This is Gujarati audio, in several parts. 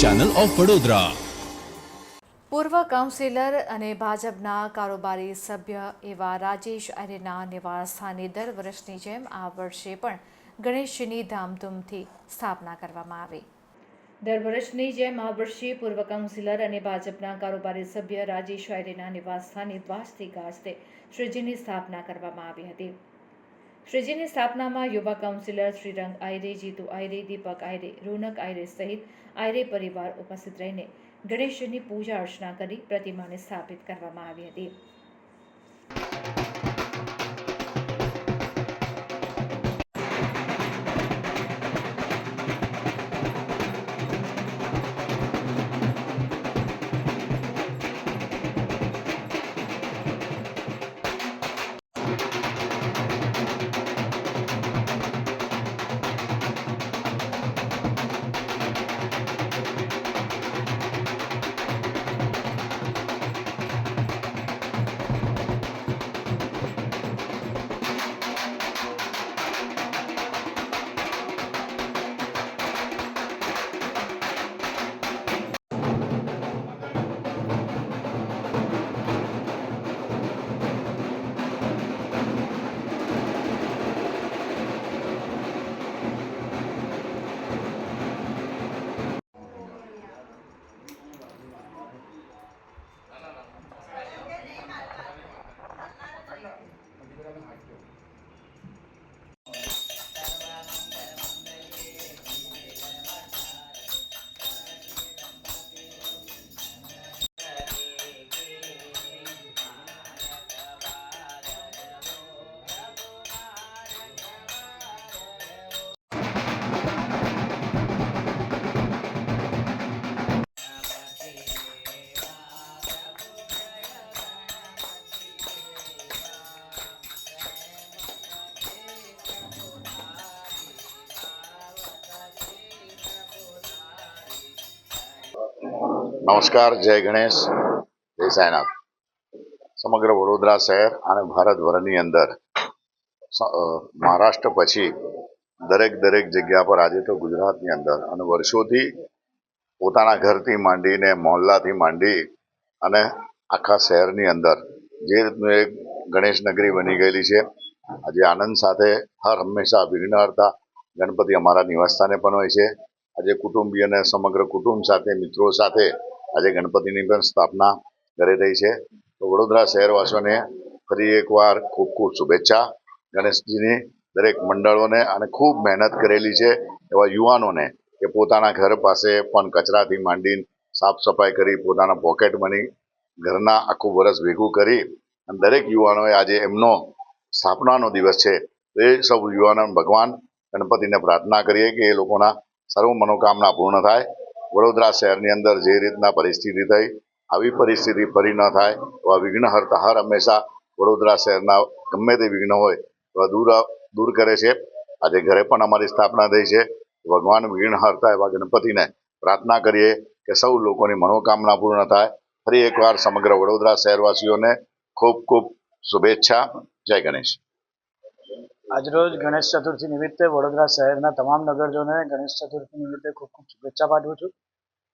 Channel of Vadodara. પૂર્વ કાઉન્સિલર અને ભાજપના કારોબારી સભ્ય એવા રાજેશ આર્યના નિવાસસ્થાને દર વર્ષની જેમ આ વર્ષે પણ ગણેશજીની ધામધૂમથી સ્થાપના કરવામાં આવી। દર વર્ષની જેમ આ વર્ષે પૂર્વ કાઉન્સિલર અને ભાજપના કારોબારી સભ્ય રાજેશ આર્યના નિવાસસ્થાને દ્વાસથી ગાજતે શ્રીજીની સ્થાપના કરવામાં આવી હતી। શ્રીજીની સ્થાપનામાં યુવા કાઉન્સિલર શ્રીરંગ આયરે, જીતુ આયરે, દીપક આયરે, રોનક આયરે સહિત આયરે પરિવાર ઉપસ્થિત રહીને ગણેશજીની પૂજા અર્ચના કરી પ્રતિમાને સ્થાપિત કરવામાં આવી હતી। નમસ્કાર, જય ગણેશ, જય સાંઈનાથ। સમગ્ર વડોદરા શહેર અને ભારતભરની અંદર મહારાષ્ટ્ર પછી દરેક જગ્યા પર આજે તો ગુજરાતની અંદર અને વર્ષોથી પોતાના ઘરથી માંડીને મહોલ્લાથી માંડી અને આખા શહેરની અંદર જે રીતનું એક ગણેશ નગરી બની ગયેલી છે। આજે આનંદ સાથે હર હંમેશા વિઘ્નહર્તા ગણપતિ અમારા નિવાસસ્થાને પણ હોય છે। આજે કુટુંબી અને સમગ્ર કુટુંબ સાથે, મિત્રો સાથે આજે ગણપતિની પણ સ્થાપના કરી રહી છે। તો વડોદરા શહેરવાસીઓને ફરી એકવાર ખૂબ ખૂબ શુભેચ્છા। ગણેશજીની દરેક મંડળોને અને ખૂબ મહેનત કરેલી છે એવા યુવાનોને કે પોતાના ઘર પાસે પણ કચરાથી માંડીને સાફ સફાઈ કરી પોતાના પોકેટ મની ઘરના આખું વર્ષ ભેગું કરી અને દરેક યુવાનોએ આજે એમનો સ્થાપનાનો દિવસ છે। તો એ સૌ યુવાનો ભગવાન ગણપતિને પ્રાર્થના કરીએ કે એ લોકોના સર્વ મનોકામના પૂર્ણ થાય। વડોદરા શહેરની અંદર જે રીતના પરિસ્થિતિ થઈ આવી પરિસ્થિતિ ફરી ન થાય એવા વિઘ્નહર્તા હર હંમેશા વડોદરા શહેરના ગમે તે વિઘ્ન હોય એવા દૂર કરે છે। આજે ઘરે પણ અમારી સ્થાપના થઈ છે। ભગવાન વિઘ્નહર્તા એવા ગણપતિને પ્રાર્થના કરીએ કે સૌ લોકોની મનોકામના પૂર્ણ થાય। ફરી એકવાર સમગ્ર વડોદરા શહેરવાસીઓને ખૂબ ખૂબ શુભેચ્છા। જય ગણેશ। આજરોજ ગણેશ ચતુર્થી નિમિત્તે વડોદરા શહેરના તમામ નગરજનોને ગણેશ ચતુર્થી નિમિત્તે ખૂબ ખૂબ શુભેચ્છા પાઠવું છું।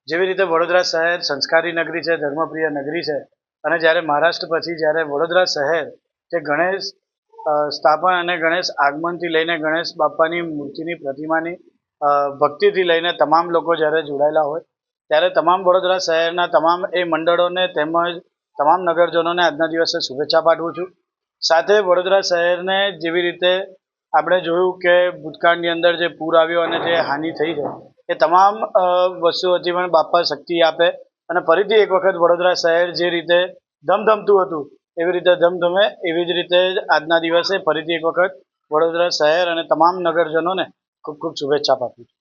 જેવી રીતે વડોદરા શહેર સંસ્કારી નગરી છે, ધર્મપ્રિય નગરી છે અને જ્યારે મહારાષ્ટ્ર પછી જ્યારે વડોદરા શહેર જે ગણેશ સ્થાપન અને ગણેશ આગમનથી લઈને ગણેશ બાપ્પાની મૂર્તિની પ્રતિમાની ભક્તિથી લઈને તમામ લોકો જ્યારે જોડાયેલા હોય ત્યારે તમામ વડોદરા શહેરના તમામ એ મંડળોને તેમજ તમામ નગરજનોને આજના દિવસે શુભેચ્છા પાઠવું છું। સાથે વડોદરા શહેરને જેવી રીતે આપણે જોયું કે ભૂતકાળની અંદર જે પૂર આવ્યો અને જે હાનિ થઈ છે એ તમામ વસ્તુઓથી પણ બાપા શક્તિ આપે અને ફરીથી એક વખત વડોદરા શહેર જે રીતે ધમધમતું હતું એવી રીતે ધમધમે। એવી જ રીતે આજના દિવસે ફરીથી એક વખત વડોદરા શહેર અને તમામ નગરજનોને ખૂબ ખૂબ શુભેચ્છા પાઠવું છું।